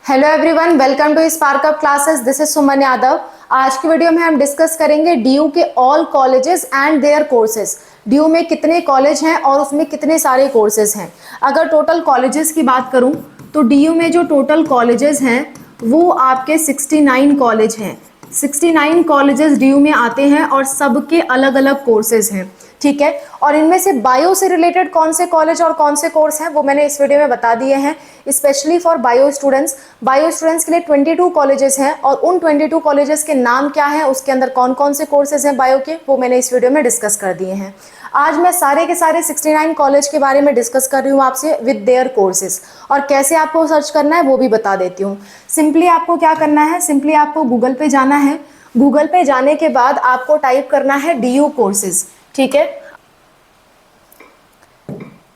Hello everyone, welcome to spark up classes. This is Suman Yadav. आज की video में हम डिस्कस करेंगे डीयू के all colleges and their courses. DU में कितने कॉलेज हैं और उसमें कितने सारे कोर्सेज हैं। अगर टोटल कॉलेजेस की बात करूं तो डीयू में जो टोटल कॉलेजेस हैं वो आपके 69 कॉलेज हैं। 69 कॉलेजेस डीयू में आते हैं और सबके अलग अलग कोर्सेज हैं, ठीक है। और इनमें से बायो से रिलेटेड कौन से कॉलेज और कौन से कोर्स हैं वो मैंने इस वीडियो में बता दिए हैं, specially for bio students. Bio students के लिए 22 कॉलेजेस हैं और उन 22 कॉलेजेस के नाम क्या हैं, उसके अंदर कौन कौन से कोर्सेज हैं बायो के, वो मैंने इस वीडियो में डिस्कस कर दिए हैं। आज मैं सारे के सारे 69 कॉलेज के बारे में डिस्कस कर रही हूँ आपसे विद देयर कोर्सेज, और कैसे आपको सर्च करना है वो भी बता देती हूँ। सिंपली आपको क्या करना है, सिंपली आपको गूगल पे जाना है। गूगल पे जाने के बाद आपको टाइप करना है डीयू कोर्सेज, ठीक है,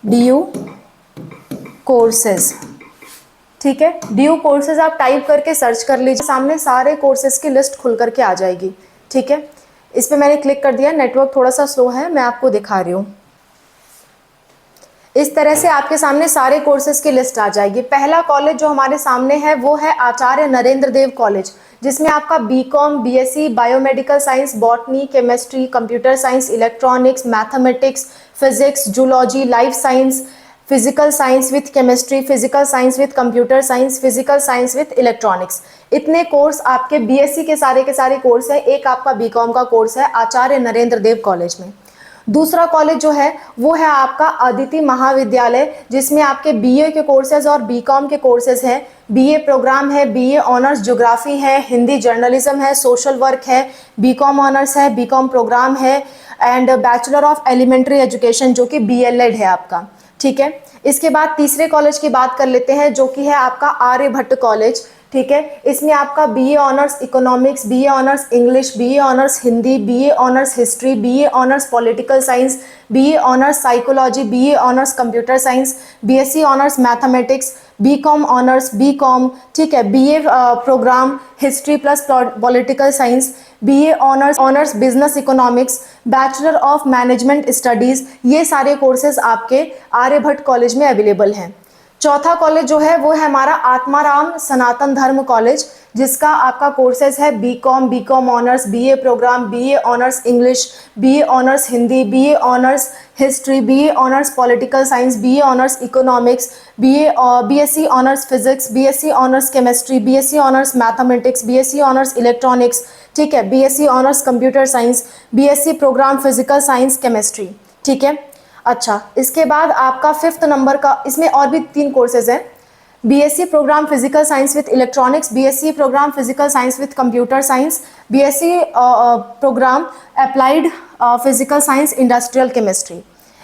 डीयू कोर्सेज, ठीक है। डीयू कोर्सेज आप टाइप करके सर्च कर लीजिए, सामने सारे कोर्सेज की लिस्ट खुल करके आ जाएगी, ठीक है। इस पे मैंने क्लिक कर दिया। नेटवर्क थोड़ा सा स्लो है, मैं आपको दिखा रही हूँ। इस तरह से आपके सामने सारे कोर्सेज की लिस्ट आ जाएगी। पहला कॉलेज जो हमारे सामने है वो है आचार्य नरेंद्र देव कॉलेज, जिसमें आपका BCom, BSc, biomedical science, botany, chemistry, computer science, electronics, mathematics, physics, zoology, life science, physical science with chemistry, physical science with computer science, physical science with electronics, इतने कोर्स आपके बीएससी के सारे कोर्स है। एक आपका BCom का course है आचार्य नरेंद्र देव college में। दूसरा कॉलेज जो है वो है आपका अदिति महाविद्यालय, जिसमें आपके बीए के कोर्सेज और बीकॉम के कोर्सेज हैं। बीए प्रोग्राम है, बीए ऑनर्स ज्योग्राफी है, हिंदी जर्नलिज्म है, सोशल वर्क है, बीकॉम ऑनर्स है, बीकॉम प्रोग्राम है, and bachelor of elementary education जो कि बीएलएड है आपका, ठीक है। इसके बाद तीसरे कॉलेज की बात कर लेते हैं जो कि है आपका आर्यभट्ट कॉलेज, ठीक है। इसमें आपका BA honours economics, BA honours English, BA honours Hindi, BA honours history, BA honours political science, BA honours psychology, BA honours computer science, BSc honours mathematics, BCom honours BCom, ठीक है, BA programme history plus political science, BA honours business economics, bachelor of management studies, ये सारे courses आपके Aryabhata college में available हैं। चौथा college जो है वो है हमारा आत्माराम सनातन धर्म कॉलेज, जिसका आपका कोर्सेज है BCom honours, BA programme, BA honours English, BA honours Hindi, BA honours history, BA honours political science, BA honours economics, BSc honours physics, BSc honours chemistry, BSc honours mathematics, BSc honours electronics, ठीक है, BSc honours computer science, BSc programme physical science chemistry, ठीक है। अच्छा, इसके बाद आपका 5th number का, इसमें और भी 3 कोर्सेज हैं। BSc programme physical science with electronics, BSc programme physical science with computer science, BSc programme applied physical science industrial chemistry.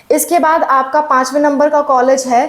इसके बाद आपका 5वें नंबर का कॉलेज है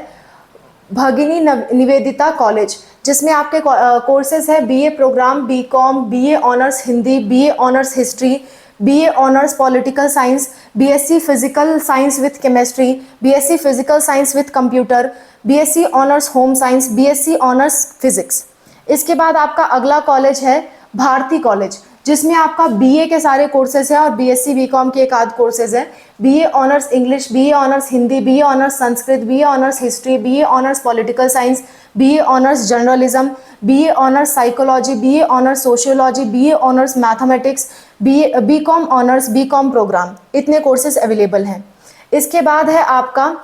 भगिनी निवेदिता कॉलेज, जिसमें आपके कोर्सेज है BA programme BCom, BA honours Hindi, BA honours history, BA honours political science, BSc physical science with chemistry, BSc physical science with computer, BSc honours home science, BSc honours physics. इसके बाद आपका अगला college है Bharti college, जिसमें आपका BA के सारे courses हैं और बीएससी बीकॉम के एक आध कोर्सेज हैं। BA honours English, BA honours Hindi, BA honours Sanskrit, BA honours history, BA honours political science, BA honours journalism, BA honours psychology, BA honours sociology, BA honours mathematics, BCom honours BCom programme, इतने courses available हैं। इसके बाद है आपका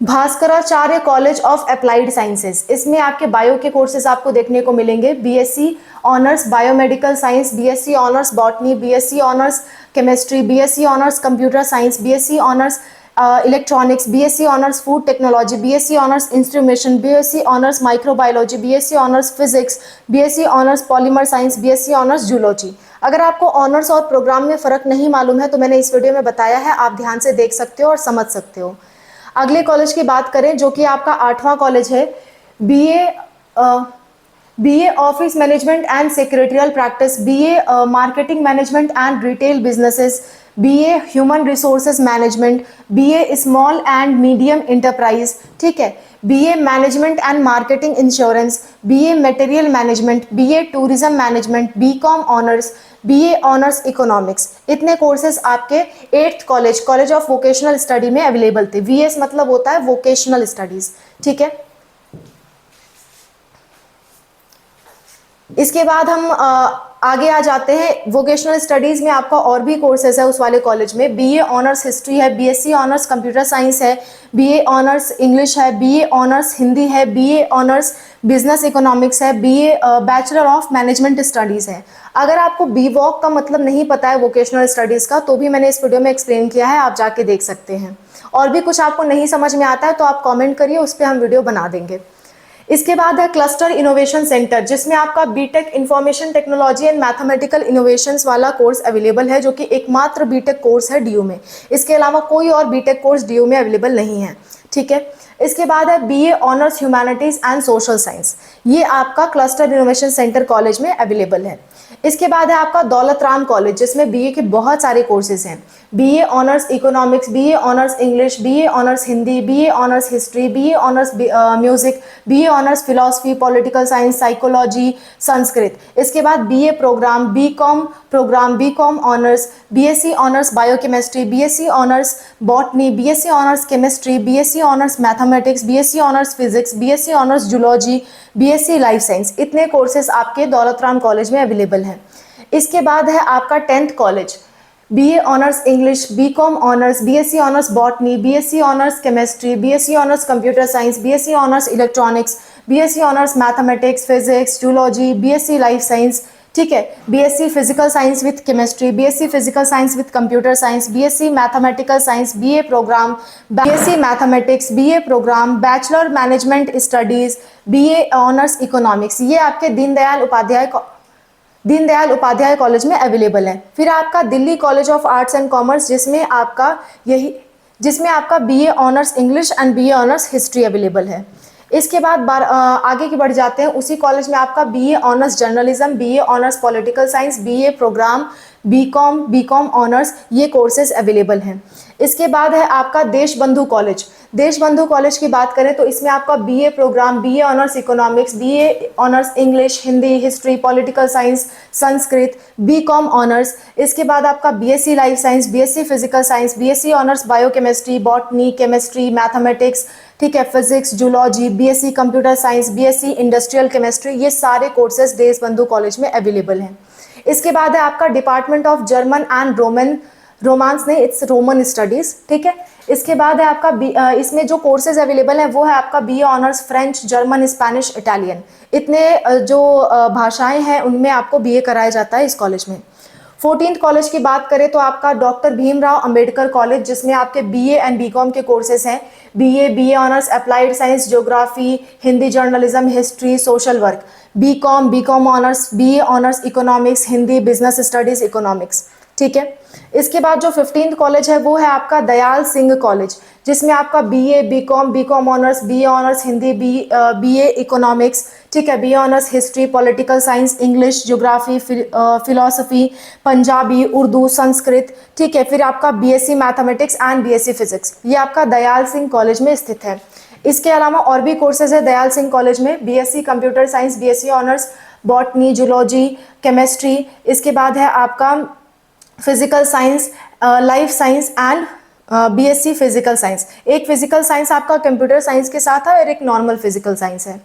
Bhaskaracharya college of applied sciences, इसमें आपके bio के courses आपको देखने को मिलेंगे। BSc honours biomedical science, BSc honours botany, BSc honours chemistry, BSc honours computer science, BSc honours electronics, BSc honours food technology, BSc honours instrumentation, BSc honours microbiology, BSc honours physics, BSc honours polymer science, BSc honours zoology. अगर आपको honours और programme में फ़र्क नहीं मालूम है तो मैंने इस वीडियो में बताया है, आप ध्यान से देख सकते हो और समझ सकते हो। अगले कॉलेज की बात करें जो कि आपका 8वां कॉलेज है BA office management and secretarial practice, BA marketing management and retail businesses, BA human resources management, BA small and medium enterprise, ठीक है, BA management and marketing insurance, BA material management, BA tourism management, BCom honours, BA honours economics, इतने courses आपके 8th college of vocational study में available थे। VS मतलब होता है vocational studies, ठीक है। इसके बाद हम आगे आ जाते हैं। वोकेशनल स्टडीज में आपका और भी कोर्सेज है उस वाले कॉलेज में। बीए ऑनर्स हिस्ट्री है, बीएससी ऑनर्स कंप्यूटर साइंस है, बीए ऑनर्स इंग्लिश है, बीए ऑनर्स हिंदी है, बीए ऑनर्स बिजनेस इकोनॉमिक्स है, BA bachelor of management studies है। अगर आपको बी वॉक का मतलब नहीं पता है वोकेशनल स्टडीज का, तो भी मैंने इस वीडियो में एक्सप्लेन किया है, आप जाके देख सकते हैं। और भी कुछ आपको नहीं समझ में आता है तो आप कॉमेंट करिए, उस पर हम वीडियो बना देंगे। इसके बाद है क्लस्टर इनोवेशन सेंटर, जिसमें आपका BTech information technology and mathematical innovations वाला कोर्स अवेलेबल है, जो कि एकमात्र बीटेक कोर्स है डीयू में। इसके अलावा कोई और बीटेक कोर्स डीयू में अवेलेबल नहीं है, ठीक है। इसके बाद है BA honours humanities and social science, ये आपका क्लस्टर इनोवेशन सेंटर कॉलेज में अवेलेबल है। इसके बाद है आपका दौलत राम कॉलेज, जिसमें बीए के बहुत सारे कोर्सेज हैं। BA honours economics, BA honours English, BA honours Hindi, BA honours history, BA honours music, BA honours philosophy, political science, psychology, Sanskrit. इसके बाद BA programme, BCom, BCom honours, BSc honours biochemistry, BSc honours botany, BSc honours chemistry, BSc honours mathematics, BSc honours physics, BSc honours zoology, BSc life science. इतने courses आपके Daulat Ram college में available हैं। इसके बाद है आपका 10th college, BA honours English, BCom honours, BSc honours botany, BSc honours chemistry, BSc honours computer science, BSc honours electronics, BSc honours mathematics, physics, zoology, BSc life science, ठीक है। BSc physical science with chemistry, BSc physical science with computer science, BSc mathematical science, BA programme, BSc mathematics, BA programme, bachelor management studies, BA honours economics, ये आपके Deendayal Upadhyaya college में available है। फिर आपका Delhi college of arts and commerce, जिसमें आपका BA honours English and BA honours history available है। इसके बाद आगे की बढ़ जाते हैं। उसी कॉलेज में आपका BA honours journalism, BA honours political science, BA programme, BCom honours, ये कोर्सेज अवेलेबल हैं। इसके बाद है आपका देशबंधु कॉलेज। देशबंधु कॉलेज की बात करें तो इसमें आपका BA programme, BA honours economics, BA honours English, Hindi, history, political science, Sanskrit, BCom honours. इसके बाद आपका BSc life science, BSc physical science, BSc honours biochemistry, botany, chemistry, mathematics, ठीक है, physics, zoology, BSc computer science, BSc industrial chemistry, ये सारे courses Deshbandhu college में available हैं। इसके बाद है आपका department of German and romance नहीं, इट्स रोमन स्टडीज, ठीक है। इसके बाद है आपका इसमें जो कोर्सेज अवेलेबल है वो है आपका BA honours French, German, Spanish, Italian. इतने जो भाषाएं हैं उनमें आपको बीए कराया जाता है इस कॉलेज में। 14th कॉलेज की बात करें तो आपका डॉक्टर भीमराव अंबेडकर कॉलेज, जिसमें आपके बीए एंड बीकॉम के कोर्सेज हैं। BA honours applied science, geography, Hindi, journalism, history, social work. BCom honours, BA honours economics, Hindi, business studies, economics, ठीक है। इसके बाद जो 15th कॉलेज है वो है आपका दयाल सिंह कॉलेज, जिसमें आपका BA, BCom honours, BA honours Hindi, BA economics, ठीक है, BA honours history, political science, English, geography, philosophy, Punjabi, Urdu, Sanskrit, ठीक है। फिर आपका BSc mathematics and BSc physics, ये आपका दयाल सिंह कॉलेज में स्थित है। इसके अलावा और भी कोर्सेज है दयाल सिंह कॉलेज में, BSc computer science, BSc honours botany, zoology, chemistry. इसके बाद है आपका physical science, life science and BSc physical science. एक फिजिकल साइंस आपका कंप्यूटर साइंस के साथ है और एक नॉर्मल फिजिकल साइंस है।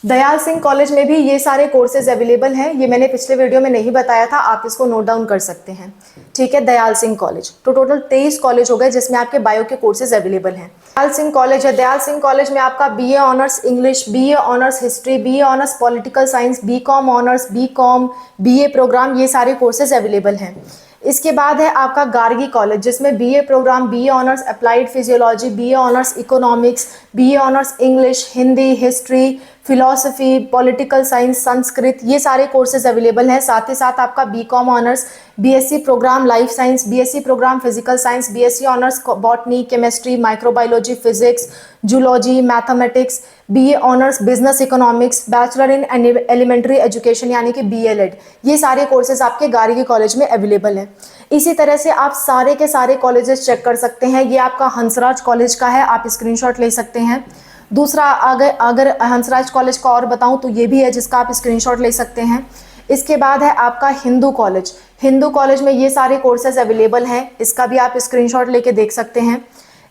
दयाल सिंह कॉलेज में भी ये सारे कोर्सेज अवेलेबल हैं, ये मैंने पिछले वीडियो में नहीं बताया था, आप इसको नोट डाउन कर सकते हैं, ठीक है। दयाल सिंह कॉलेज, तो टोटल 23 कॉलेज हो गए जिसमें आपके बायो के कोर्सेज अवेलेबल हैं। दयाल सिंह कॉलेज है, दयाल सिंह कॉलेज में आपका BA honours English, BA honours history, BA honours political science, BCom honours, BA programme, ये सारे कोर्सेज अवेलेबल हैं। इसके बाद है आपका गार्गी कॉलेज, जिसमें BA programme, BA honours applied physiology, BA honours economics, BA honours English, Hindi, history, philosophy, political science, Sanskrit, ये सारे कोर्सेज अवेलेबल हैं। साथ ही साथ आपका BCom honours, BSc programme life science, BSc programme physical science, BSc honours botany, chemistry, microbiology, physics, zoology, mathematics, BA honours business economics, bachelor in elementary education यानी कि B.El.Ed, ये सारे कोर्सेज आपके गार्गी कॉलेज में अवेलेबल हैं। इसी तरह से आप सारे के सारे कॉलेजेस चेक कर सकते हैं। ये आपका हंसराज कॉलेज का है, आप स्क्रीनशॉट ले सकते हैं। दूसरा अगर हंसराज कॉलेज का और बताऊं तो ये भी है जिसका आप स्क्रीनशॉट ले सकते हैं। इसके बाद है आपका हिंदू कॉलेज, हिंदू कॉलेज में ये सारे कोर्सेज अवेलेबल हैं, इसका भी आप स्क्रीनशॉट लेके देख सकते हैं।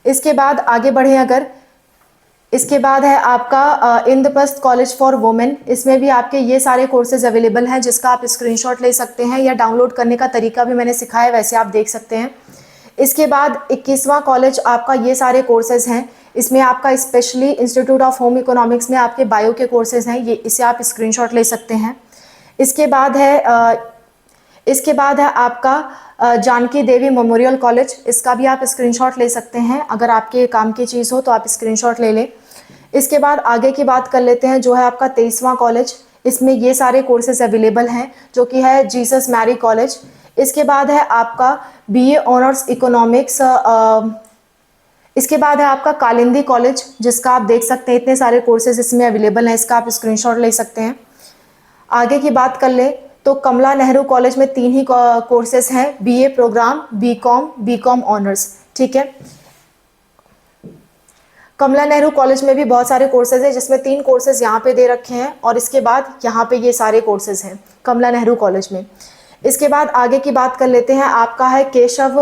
इसके बाद आगे बढ़े, अगर इसके बाद है आपका इंद्रप्रस्थ कॉलेज फॉर वुमेन। इसमें भी आपके ये सारे कोर्सेज अवेलेबल हैं, जिसका आप स्क्रीनशॉट ले सकते हैं या डाउनलोड करने का तरीका भी मैंने सिखाया, वैसे आप देख सकते हैं। इसके बाद 21वां कॉलेज आपका ये सारे कोर्सेज हैं। इसमें आपका specially institute of home economics में आपके बायो के कोर्सेज हैं, ये इसे आप स्क्रीनशॉट ले सकते हैं। इसके बाद है आपका जानकी देवी मेमोरियल कॉलेज। इसका भी आप स्क्रीनशॉट ले सकते हैं, अगर आपके काम की चीज़ हो तो आप स्क्रीनशॉट ले लें। इसके बाद आगे की बात कर लेते हैं, जो है आपका 23वां कॉलेज। इसमें ये सारे कोर्सेज अवेलेबल हैं, जो कि है जीसस मैरी कॉलेज। इसके बाद है आपका बीए ऑनर्स इकोनॉमिक्स। इसके बाद है आपका कालिंदी कॉलेज, जिसका आप देख सकते हैं इतने सारे कोर्सेज इसमें अवेलेबल हैं, इसका आप स्क्रीनशॉट ले सकते हैं। आगे की बात कर ले तो कमला नेहरू कॉलेज में 3 ही कोर्सेज हैं, बीए प्रोग्राम, बीकॉम ऑनर्स। ठीक है, कमला नेहरू कॉलेज में भी बहुत सारे कोर्सेज हैं, जिसमें 3 कोर्सेज यहाँ पे दे रखे हैं और इसके बाद यहाँ पे ये सारे कोर्सेज हैं कमला नेहरू कॉलेज में। इसके बाद आगे की बात कर लेते हैं, आपका है केशव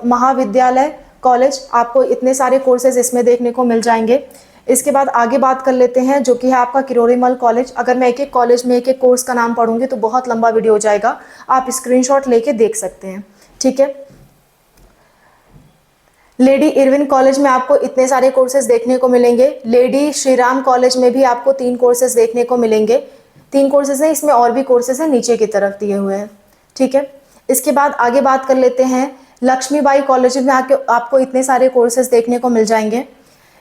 महाविद्यालय कॉलेज। आपको इतने सारे कोर्सेज इसमें देखने को मिल जाएंगे। इसके बाद आगे बात कर लेते हैं, जो कि है आपका किरोड़ीमल कॉलेज। अगर मैं एक एक कॉलेज में एक एक कोर्स का नाम पढ़ूंगी तो बहुत लंबा वीडियो हो जाएगा, आप स्क्रीनशॉट लेके देख सकते हैं। ठीक है, लेडी इरविन कॉलेज में आपको इतने सारे कोर्सेज देखने को मिलेंगे। लेडी श्रीराम कॉलेज में भी आपको 3 कोर्सेज देखने को मिलेंगे। 3 कोर्सेज हैं, इसमें और भी कोर्सेज हैं नीचे की तरफ दिए हुए हैं। ठीक है, इसके बाद आगे बात कर लेते हैं, लक्ष्मीबाई कॉलेज में आपको इतने सारे कोर्सेज देखने को मिल जाएंगे।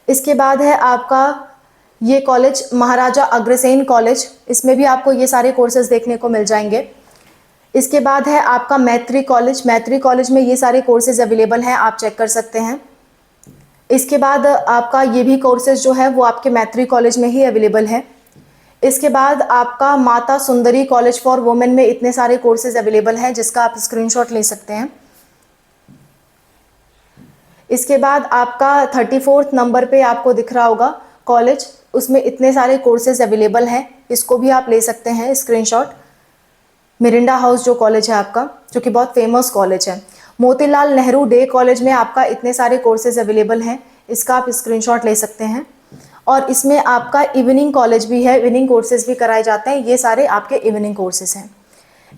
इसके बाद है आपका ये कॉलेज महाराजा अग्रसेन कॉलेज, इसमें भी आपको ये सारे कोर्सेज देखने को मिल जाएंगे। इसके बाद है आपका मैत्री कॉलेज। मैत्री कॉलेज में ये सारे कोर्सेज अवेलेबल हैं, आप चेक कर सकते हैं। इसके बाद आपका ये भी कोर्सेज जो है वो आपके मैत्री कॉलेज में ही अवेलेबल है। इसके बाद आपका Mata Sundari college for women में इतने सारे कोर्सेज अवेलेबल हैं, जिसका आप स्क्रीनशॉट ले सकते हैं। इसके बाद आपका 34 नंबर पे आपको दिख रहा होगा कॉलेज, उसमें इतने सारे कोर्सेज अवेलेबल हैं, इसको भी आप ले सकते हैं स्क्रीनशॉट। मिरिंडा हाउस जो कॉलेज है आपका, जो कि बहुत फेमस कॉलेज है। मोतीलाल नेहरू डे कॉलेज में आपका इतने सारे कोर्सेज अवेलेबल हैं, इसका आप स्क्रीनशॉट ले सकते हैं। और इसमें आपका इवनिंग कॉलेज भी है, इवनिंग कोर्सेज भी कराए जाते हैं, ये सारे आपके इवनिंग कोर्सेज हैं।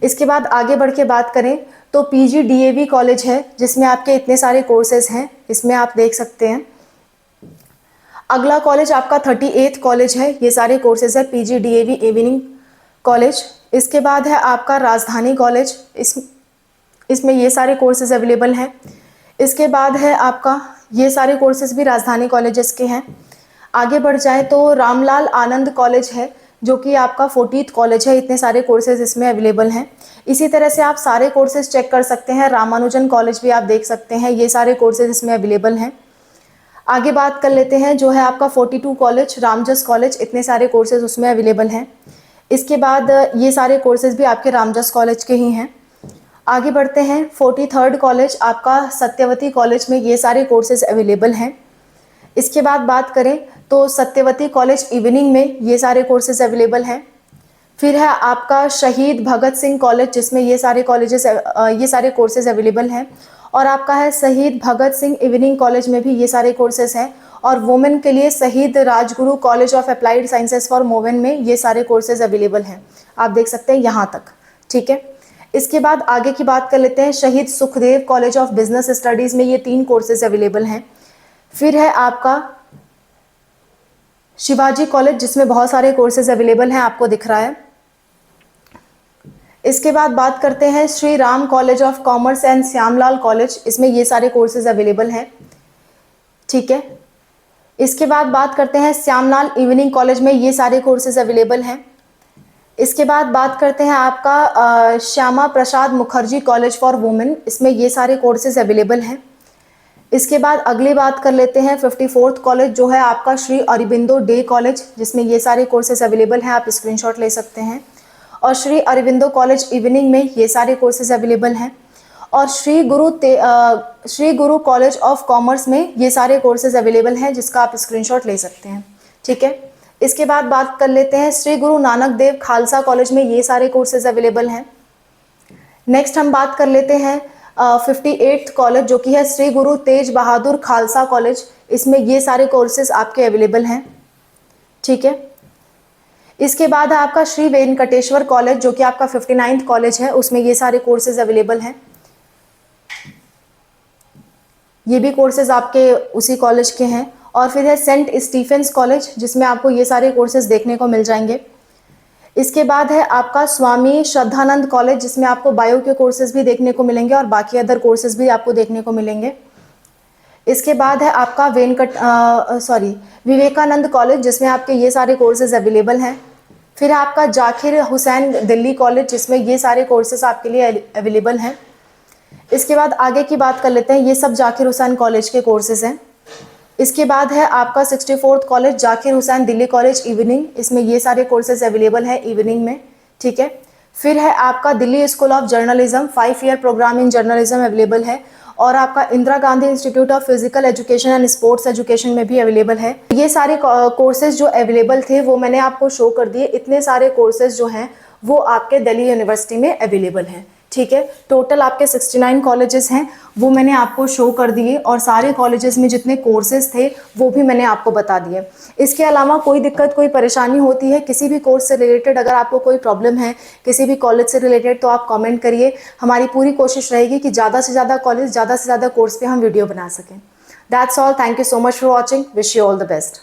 इसके बाद आगे बढ़ के बात करें तो PGDAV कॉलेज है, जिसमें आपके इतने सारे कोर्सेज हैं, इसमें आप देख सकते हैं। अगला कॉलेज आपका 38 कॉलेज है, ये सारे कोर्सेज है PGDAV इवनिंग कॉलेज। इसके बाद है आपका राजधानी कॉलेज, इसमें ये सारे कोर्सेज अवेलेबल हैं। इसके बाद है आपका ये सारे कोर्सेज भी राजधानी कॉलेजेस के हैं। आगे बढ़ जाए तो रामलाल आनंद कॉलेज है, जो कि आपका 40th कॉलेज है, इतने सारे कोर्सेज इसमें अवेलेबल हैं। इसी तरह से आप सारे कोर्सेज चेक कर सकते हैं। रामानुजन कॉलेज भी आप देख सकते हैं, ये सारे कोर्सेज इसमें अवेलेबल हैं। आगे बात कर लेते हैं, जो है आपका 42 कॉलेज रामजस कॉलेज, इतने सारे कोर्सेज उसमें अवेलेबल हैं। इसके बाद ये सारे कोर्सेज भी आपके रामजस कॉलेज के ही हैं। आगे बढ़ते हैं, 43rd कॉलेज आपका सत्यवती कॉलेज में ये सारे कोर्सेज अवेलेबल हैं। इसके बाद बात करें तो सत्यवती कॉलेज इवनिंग में ये सारे कोर्सेज अवेलेबल हैं। फिर है आपका शहीद भगत सिंह कॉलेज, जिसमें ये सारे कोर्सेज अवेलेबल हैं। और आपका है शहीद भगत सिंह इवनिंग कॉलेज में भी ये सारे कोर्सेज हैं। और वुमेन के लिए शहीद Rajguru college of applied sciences for women में ये सारे कोर्सेज अवेलेबल हैं, आप देख सकते हैं यहाँ तक। ठीक है, इसके बाद आगे की बात कर लेते हैं, शहीद Sukhdev college of business studies में ये 3 कोर्सेज अवेलेबल हैं। फिर है आपका शिवाजी कॉलेज, जिसमें बहुत सारे कोर्सेज अवेलेबल हैं, आपको दिख रहा है। इसके बाद बात करते हैं Shri Ram college of commerce and Shyamlal college, इसमें ये सारे कोर्सेज अवेलेबल हैं। ठीक है, इसके बाद बात करते हैं श्यामलाल इवनिंग कॉलेज में ये सारे कोर्सेज अवेलेबल हैं। इसके बाद बात करते हैं आपका Shyama Prasad Mukherjee college for women, इसमें ये सारे कोर्सेज अवेलेबल हैं। इसके बाद अगली बात कर लेते हैं 54th कॉलेज, जो है आपका श्री अरबिंदो डे कॉलेज, जिसमें ये सारे कोर्सेज अवेलेबल हैं, आप स्क्रीनशॉट ले सकते हैं। और श्री अरबिंदो कॉलेज इवनिंग में ये सारे कोर्सेज अवेलेबल हैं। और श्री गुरु कॉलेज ऑफ कॉमर्स में ये सारे कोर्सेज अवेलेबल हैं, जिसका आप स्क्रीनशॉट ले सकते हैं। ठीक है, इसके बाद बात कर लेते हैं श्री गुरु नानक देव खालसा कॉलेज में ये सारे कोर्सेज अवेलेबल हैं। नेक्स्ट हम बात कर लेते हैं 58th कॉलेज जो कि है श्री गुरु तेज बहादुर खालसा कॉलेज, इसमें ये सारे कोर्सेज आपके अवेलेबल हैं। ठीक है, इसके बाद है आपका श्री वेंकटेश्वर कॉलेज जो कि आपका 59th कॉलेज है, उसमें ये सारे कोर्सेज अवेलेबल हैं। ये भी कोर्सेज आपके उसी कॉलेज के हैं। और फिर है सेंट स्टीफेंस कॉलेज जिसमें आपको ये सारे कोर्सेज देखने को मिल जाएंगे। इसके बाद है आपका स्वामी श्रद्धानंद कॉलेज जिसमें आपको बायो के कोर्सेज भी देखने को मिलेंगे और बाकी अदर कोर्सेज भी आपको देखने को मिलेंगे। इसके बाद है आपका विवेकानंद कॉलेज जिसमें आपके ये सारे कोर्सेज अवेलेबल हैं। फिर आपका जाकिर हुसैन दिल्ली कॉलेज जिसमें ये सारे कोर्सेज आपके लिए अवेलेबल हैं। इसके बाद आगे की बात कर लेते हैं, ये सब जाकिर हुसैन कॉलेज के कोर्सेज हैं। इसके बाद है आपका 64th college Zakir Hussain Delhi college evening, इसमें ये सारे कोर्सेज अवेलेबल हैं इवनिंग में। ठीक है, फिर है आपका Delhi school of journalism 5 year programme in journalism available है और आपका Indira Gandhi institute of physical education and sports education में भी अवेलेबल है। ये सारे कोर्सेज जो अवेलेबल थे वो मैंने आपको शो कर दिए। इतने सारे कोर्सेज जो हैं वो आपके दिल्ली यूनिवर्सिटी में अवेलेबल हैं। ठीक है, टोटल आपके 69 कॉलेजेस हैं, वो मैंने आपको शो कर दिए और सारे कॉलेजेस में जितने कोर्सेज थे वो भी मैंने आपको बता दिए। इसके अलावा कोई दिक्कत कोई परेशानी होती है किसी भी कोर्स से रिलेटेड, अगर आपको कोई प्रॉब्लम है किसी भी कॉलेज से रिलेटेड तो आप कमेंट करिए। हमारी पूरी कोशिश रहेगी कि ज़्यादा से ज़्यादा कॉलेज ज़्यादा से ज़्यादा कोर्स पे हम वीडियो बना सकें। That's all, thank you so much for watching, wish you all the best.